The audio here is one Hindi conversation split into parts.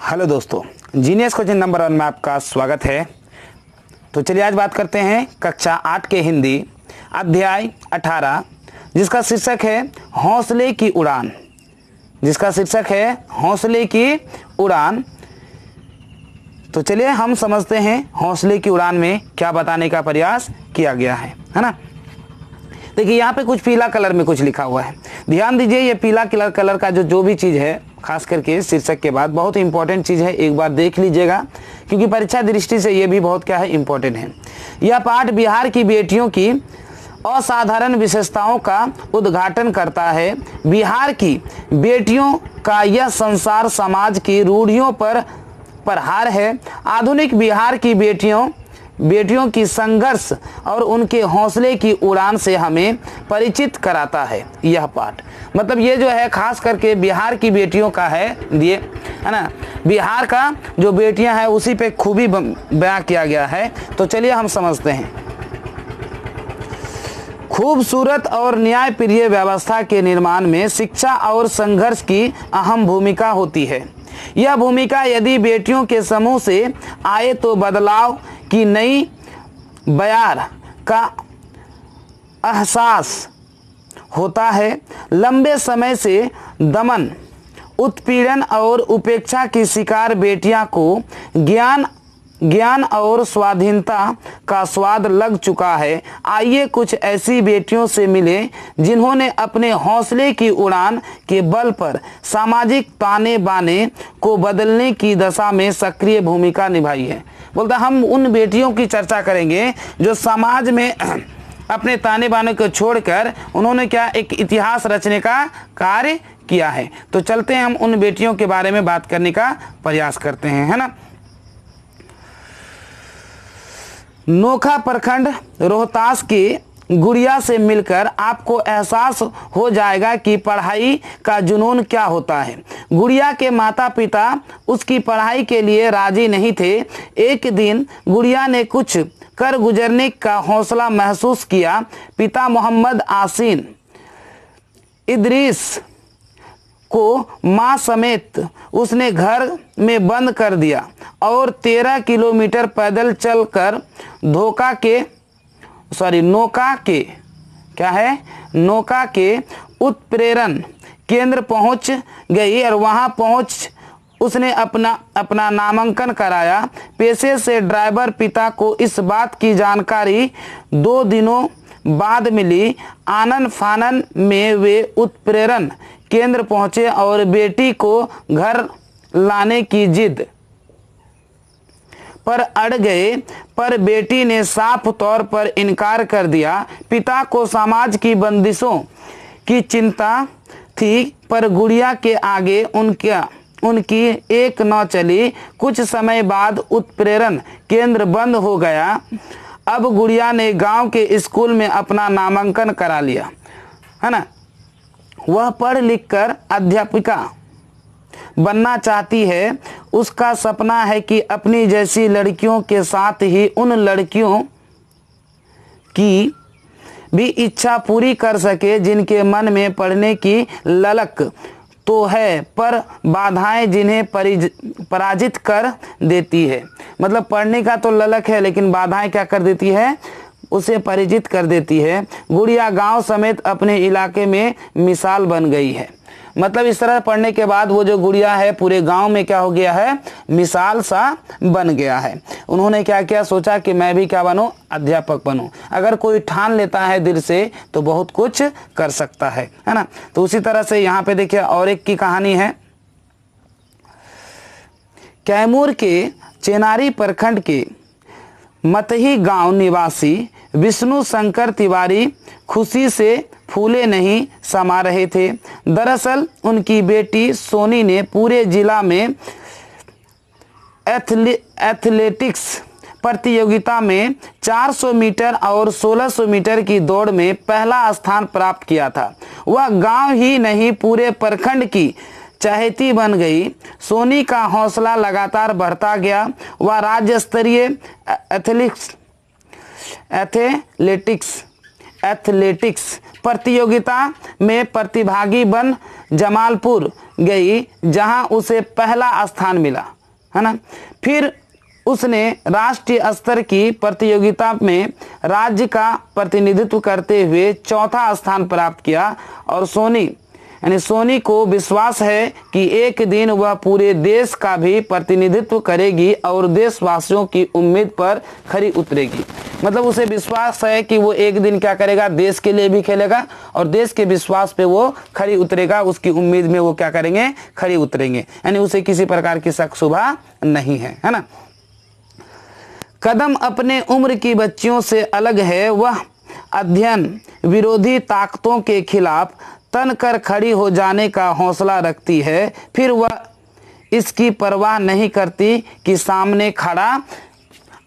हेलो दोस्तों, जीनियस क्वेश्चन नंबर 1 में आपका स्वागत है। तो चलिए आज बात करते हैं कक्षा 8 के हिंदी अध्याय 18 जिसका शीर्षक है हौसले की उड़ान। हौसले की उड़ान। तो चलिए हम समझते हैं हौसले की उड़ान में क्या बताने का प्रयास किया गया है ना। देखिए यहाँ पे कुछ पीला कलर में कुछ लिखा हुआ है, ध्यान दीजिए। ये पीला कलर का जो भी चीज़ है, खास करके शीर्षक के बाद बहुत इंपॉर्टेंट चीज़ है, एक बार देख लीजिएगा क्योंकि परीक्षा दृष्टि से ये भी बहुत क्या है, इंपॉर्टेंट है। यह पाठ बिहार की बेटियों की असाधारण विशेषताओं का उद्घाटन करता है। बिहार की बेटियों का यह संसार समाज की रूढ़ियों पर प्रहार है। आधुनिक बिहार की बेटियों की संघर्ष और उनके हौसले की उड़ान से हमें परिचित कराता है यह पाठ। मतलब ये जो है खास करके बिहार की बेटियों का है, ये है ना, बिहार का जो बेटियां हैं उसी पे खूबी बयां किया गया है। तो चलिए हम समझते हैं। खूबसूरत और न्यायप्रिय व्यवस्था के निर्माण में शिक्षा और संघर्ष की अहम भूमिका होती है। यह भूमिका यदि बेटियों के समूह से आए तो बदलाव की नई बयार का एहसास होता है। लंबे समय से दमन, उत्पीड़न और उपेक्षा की शिकार बेटियां को ज्ञान और स्वाधीनता का स्वाद लग चुका है। आइए कुछ ऐसी बेटियों से मिले जिन्होंने अपने हौसले की उड़ान के बल पर सामाजिक ताने बाने को बदलने की दशा में सक्रिय भूमिका निभाई है। बोलता हम उन बेटियों की चर्चा करेंगे जो समाज में अपने ताने बाने को छोड़कर उन्होंने क्या एक इतिहास रचने का कार्य किया है। तो चलते हैं हम उन बेटियों के बारे में बात करने का प्रयास करते हैं, है ना। नोखा प्रखंड रोहतास की गुड़िया से मिलकर आपको एहसास हो जाएगा कि पढ़ाई का जुनून क्या होता है। गुड़िया के माता पिता उसकी पढ़ाई के लिए राजी नहीं थे। एक दिन गुड़िया ने कुछ कर गुजरने का हौसला महसूस किया। पिता मोहम्मद आसीन इदरीस को मां समेत उसने घर में बंद कर दिया और 13 किलोमीटर पैदल चलकर नौका के उत्प्रेरण केंद्र पहुंच गई और वहां पहुंच उसने अपना नामांकन कराया। पेशे से ड्राइवर। पिता को इस बात की जानकारी 2 दिनों बाद मिली। आनन फानन में वे उत्प्रेरण केंद्र पहुंचे और बेटी को घर लाने की जिद पर अड़ गए, पर बेटी ने साफ तौर पर इनकार कर दिया। पिता को समाज की बंदिशों की चिंता थी, पर गुड़िया के आगे उनकी एक न चली। कुछ समय बाद उत्प्रेरण केंद्र बंद हो गया। अब गुड़िया ने गांव के स्कूल में अपना नामांकन करा लिया, है ना। वह पढ़ लिख कर अध्यापिका बनना चाहती है। उसका सपना है कि अपनी जैसी लड़कियों के साथ ही उन लड़कियों की भी इच्छा पूरी कर सके जिनके मन में पढ़ने की ललक तो है, पर बाधाएं जिन्हें पराजित कर देती है। मतलब पढ़ने का तो ललक है लेकिन बाधाएं क्या कर देती है, उसे पराजित कर देती है। गुड़िया गांव समेत अपने इलाके में मिसाल बन गई है। मतलब इस तरह पढ़ने के बाद वो जो गुड़िया है पूरे गांव में क्या हो गया है, मिसाल सा बन गया है। उन्होंने क्या किया, सोचा कि मैं भी क्या बनूं, अध्यापक बनूं। अगर कोई ठान लेता है दिल से तो बहुत कुछ कर सकता है ना। तो उसी तरह से यहाँ पे देखिए और एक की कहानी है। कैमूर के चेनारी प्रखंड के मतही गांव निवासी विष्णु शंकर तिवारी खुशी से फूले नहीं समा रहे थे। दरअसल उनकी बेटी सोनी ने पूरे जिला में एथलेटिक्स प्रतियोगिता में 400 मीटर और 1600 मीटर की दौड़ में पहला स्थान प्राप्त किया था। वह गांव ही नहीं पूरे प्रखंड की चहेती बन गई। सोनी का हौसला लगातार बढ़ता गया। वह राज्य स्तरीय एथलेटिक्स एथलेटिक्स प्रतियोगिता में प्रतिभागी बन जमालपुर गई, जहां उसे पहला स्थान मिला, है ना। फिर उसने राष्ट्रीय स्तर की प्रतियोगिता में राज्य का प्रतिनिधित्व करते हुए चौथा स्थान प्राप्त किया और सोनी को विश्वास है कि एक दिन वह पूरे देश का भी प्रतिनिधित्व करेगी और देशवासियों की उम्मीद पर खरी उतरेगी। मतलब उसे विश्वास है कि वो एक दिन क्या करेगा, देश के लिए भी खेलेगा और देश के विश्वास पे वो खरी उतरेगा, उसकी उम्मीद में वो क्या करेंगे, खरी उतरेंगे। यानी उसे किसी प्रकार की शक शुबा नहीं है ना। कदम अपने उम्र की बच्चियों से अलग है, वह अध्ययन विरोधी ताकतों के खिलाफ तन कर खड़ी हो जाने का हौसला रखती है। फिर वह इसकी परवाह नहीं करती कि सामने खड़ा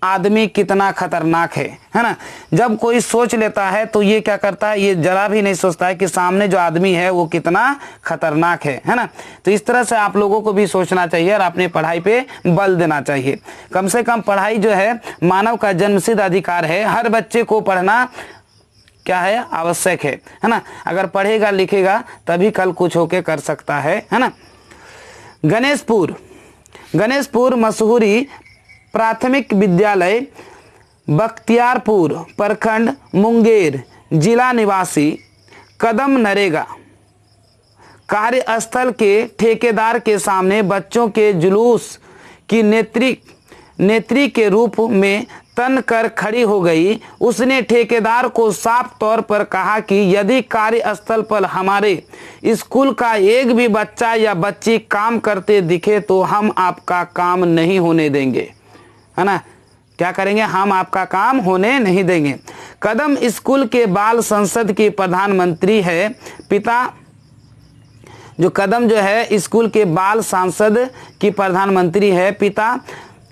आदमी कितना खतरनाक है ना। जब कोई सोच लेता है तो ये क्या करता है, ये जरा भी नहीं सोचता है कि सामने जो आदमी है वो कितना खतरनाक है ना। तो इस तरह से आप लोगों को भी सोचना चाहिए और अपने पढ़ाई पे बल देना चाहिए। कम से कम पढ़ाई जो है मानव का जन्मसिद्ध अधिकार है, हर बच्चे को पढ़ना क्या है, आवश्यक है ना। अगर पढ़ेगा लिखेगा तभी कल कुछ होके कर सकता है ना। गणेशपुर मशहूरी प्राथमिक विद्यालय बख्तियारपुर प्रखंड मुंगेर जिला निवासी कदम नरेगा कार्यस्थल के ठेकेदार के सामने बच्चों के जुलूस की नेत्री के रूप में तन कर खड़ी हो गई। उसने ठेकेदार को साफ तौर पर कहा कि यदि कार्यस्थल पर हमारे स्कूल का एक भी बच्चा या बच्ची काम करते दिखे तो हम आपका काम नहीं होने देंगे, है ना। क्या करेंगे, हम आपका काम होने नहीं देंगे। कदम स्कूल के बाल संसद की प्रधानमंत्री है। पिता जो कदम जो है स्कूल के बाल सांसद की प्रधानमंत्री है। पिता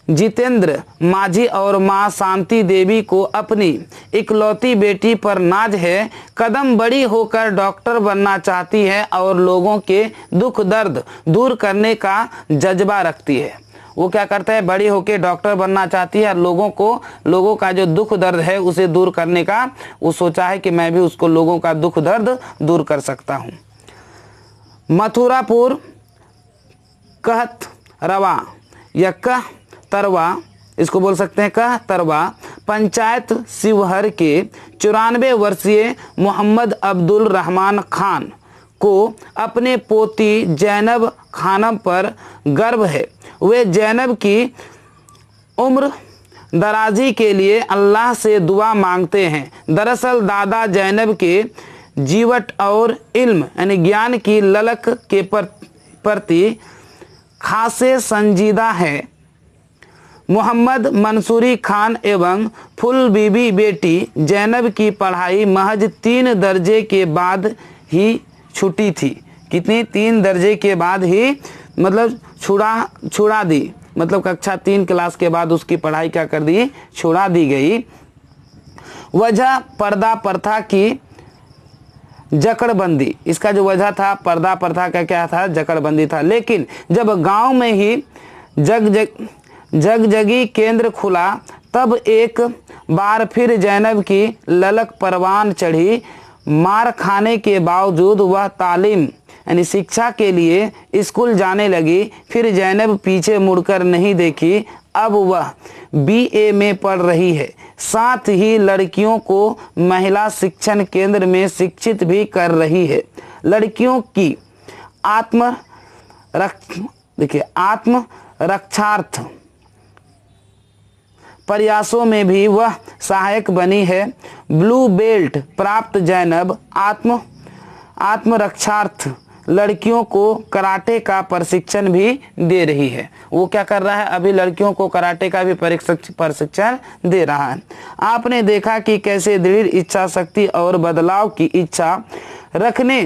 जितेंद्र माझी और मां शांति देवी को अपनी इकलौती बेटी पर नाज है। कदम बड़ी होकर डॉक्टर बनना चाहती है और लोगों के दुख दर्द दूर करने का जज्बा रखती है। वो क्या करता है, बड़ी होकर डॉक्टर बनना चाहती है और लोगों का जो दुख दर्द है उसे दूर करने का वो सोचा है कि मैं भी उसको लोगों का दुख दर्द दूर कर सकता हूँ। मथुरापुर कहतरवा या कहतरवा, इसको बोल सकते हैं कहतरवा पंचायत शिवहर के 94 वर्षीय मोहम्मद अब्दुल रहमान खान को अपने पोती जैनब खानम पर गर्व है। वे जैनब की उम्र दराजी के लिए अल्लाह से दुआ मांगते हैं। दरअसल दादा जैनब के जीवट और इल्म यानी ज्ञान की ललक के प्रति खासे संजीदा है। मोहम्मद मंसूरी खान एवं फुल बीबी बेटी जैनब की पढ़ाई महज 3 दर्जे के बाद ही छूटी थी। कितनी, 3 दर्जे के बाद ही मतलब छुड़ा दी, मतलब कक्षा 3 क्लास के बाद उसकी पढ़ाई क्या कर दी, छुड़ा दी गई। वजह पर्दा प्रथा की जकड़बंदी, इसका जो वजह था पर्दा प्रथा का क्या था, जकड़बंदी था। लेकिन जब गांव में ही जगजगी केंद्र खुला तब एक बार फिर जैनब की ललक परवान चढ़ी। मार खाने के बावजूद वह तालीम यानी शिक्षा के लिए स्कूल जाने लगी। फिर जैनब पीछे मुड़कर नहीं देखी। अब वह BA में पढ़ रही है, साथ ही लड़कियों को महिला शिक्षण केंद्र में शिक्षित भी कर रही है। लड़कियों की आत्मरक्षार्थ प्रयासों में भी वह सहायक बनी है। ब्लू बेल्ट प्राप्त जैनब आत्मरक्षार्थ लड़कियों को कराटे का प्रशिक्षण भी दे रही है। वो क्या कर रहा है, अभी लड़कियों को कराटे का भी प्रशिक्षण दे रहा है। आपने देखा कि कैसे दृढ़ इच्छा शक्ति और बदलाव की इच्छा रखने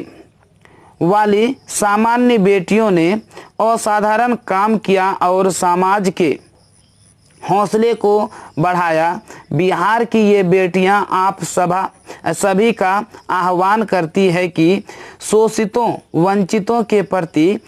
वाली सामान्य बेटियों ने असाधारण काम किया और समाज के हौसले को बढ़ाया। बिहार की ये बेटियां आप सभी का आह्वान करती है कि शोषितों वंचितों के प्रति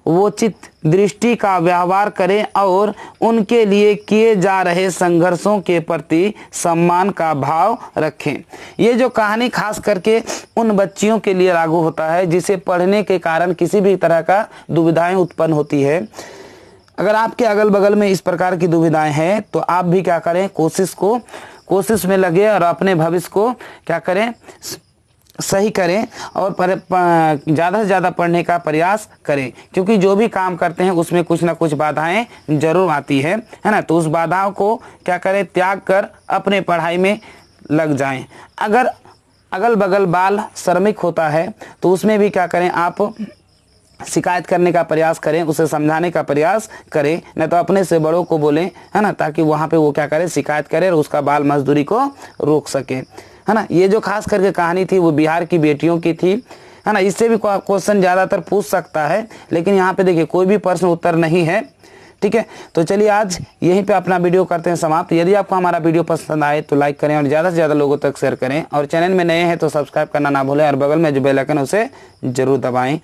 वोचित दृष्टि का व्यवहार करें और उनके लिए किए जा रहे संघर्षों के प्रति सम्मान का भाव रखें। ये जो कहानी खास करके उन बच्चियों के लिए लागू होता है जिसे पढ़ने के कारण किसी भी तरह का दुविधाएं उत्पन्न होती है। अगर आपके अगल बगल में इस प्रकार की दुविधाएं हैं तो आप भी क्या करें, कोशिश में लगे और अपने भविष्य को क्या करें, सही करें और ज़्यादा से ज़्यादा पढ़ने का प्रयास करें, क्योंकि जो भी काम करते हैं उसमें कुछ ना कुछ बाधाएं जरूर आती है ना। तो उस बाधाओं को क्या करें, त्याग कर अपने पढ़ाई में लग जाएं। अगर अगल बगल बाल श्रमिक होता है तो उसमें भी क्या करें, आप शिकायत करने का प्रयास करें, उसे समझाने का प्रयास करें, न तो अपने से बड़ों को बोलें, है ना, ताकि वहाँ पे वो क्या करे, शिकायत करे और उसका बाल मजदूरी को रोक सके, है ना। ये जो खास करके कहानी थी वो बिहार की बेटियों की थी, है ना। इससे भी क्वेश्चन ज़्यादातर पूछ सकता है, लेकिन यहाँ पे देखिए कोई भी प्रश्न उत्तर नहीं है, ठीक है। तो चलिए आज यहीं पे अपना वीडियो करते हैं समाप्त। यदि आपको हमारा वीडियो पसंद आए तो लाइक करें और ज़्यादा से ज़्यादा लोगों तक शेयर करें, और चैनल में नए हैं तो सब्सक्राइब करना ना भूलें और बगल में जो बेल आइकन है उसे ज़रूर दबाएं।